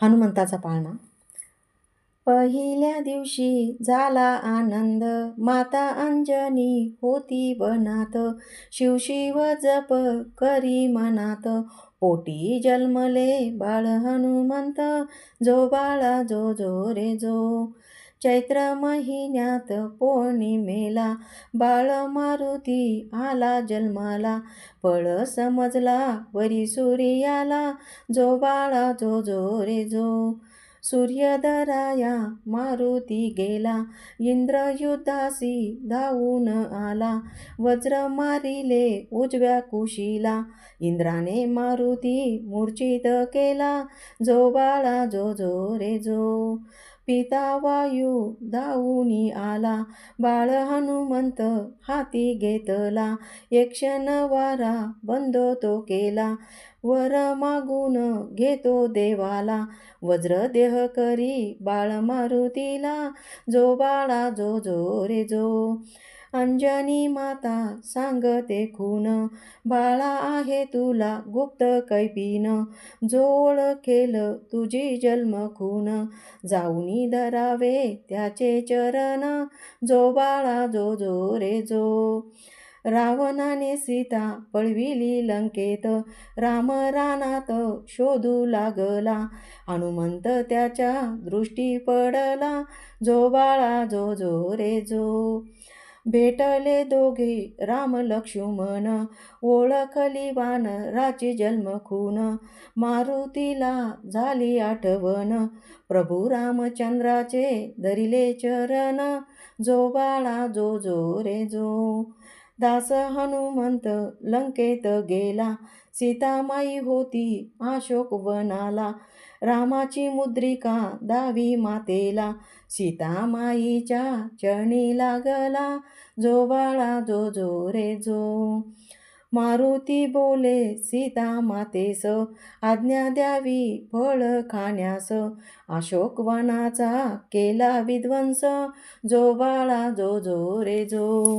हनुमंताचा पाळणा. पहिल्या दिवशी झाला आनंद, माता अंजनी होती वनात. शिव जप करी मनात, पोटी जन्मले बाळ हनुमंत. जो बाळा जो जो रे जो. चैत्र महिन्यात पौर्णिमेला बाळ मारुती आला जन्माला. फळ समजला वरी सूर्याला, जो बाळा जो जो रे जो. सूर्यदराया मारुती गेला, इंद्र युद्धासी धावून आला. वज्र मारिले उजव्या कुशीला, इंद्राने मारुती मूर्छित केला. जो बाळा जो जो रे जो. पिता वायू धावूनी आला, बाळ हनुमंत हाती घेतला. एक क्षण वारा बंद तो केला, वर मागून घेतो देवाला. वज्र देह करी बाळ मारुतीला, जो बाळा जो जो रे जो. अंजनी माता सांगते खून, बाळा आहे तुला गुप्त कैपीन. जो ओळखेल तुझी जन्म खून, जाऊनी धरावे त्याचे चरण. जो बाळा जो जो रे जो. रावणाने सीता पळविली लंकेत, राम रानात शोधू लागला. हनुमंत त्याच्या दृष्टी पडला, जो बाळा जो जो रे जो. भेटले दोघे राम लक्ष्मण, ओळखली वानराची जन्म खून. मारुतीला झाली आठवण, प्रभू रामचंद्राचे धरिले चरण. जो बाळा जो जो रे जो. दास हनुमंत लंकेत गेला, सीतामाई होती अशोक वनाला. रामाची मुद्रिका दावी मातेला, सीतामाईच्या चरणी लागला. जो बाळा जो जो रे जो. मारुती बोले सीता मातेस, आज्ञा द्यावी फळ खाण्यास. अशोक वनाचा केला विध्वंस, जो बाळा जो जो रे जो.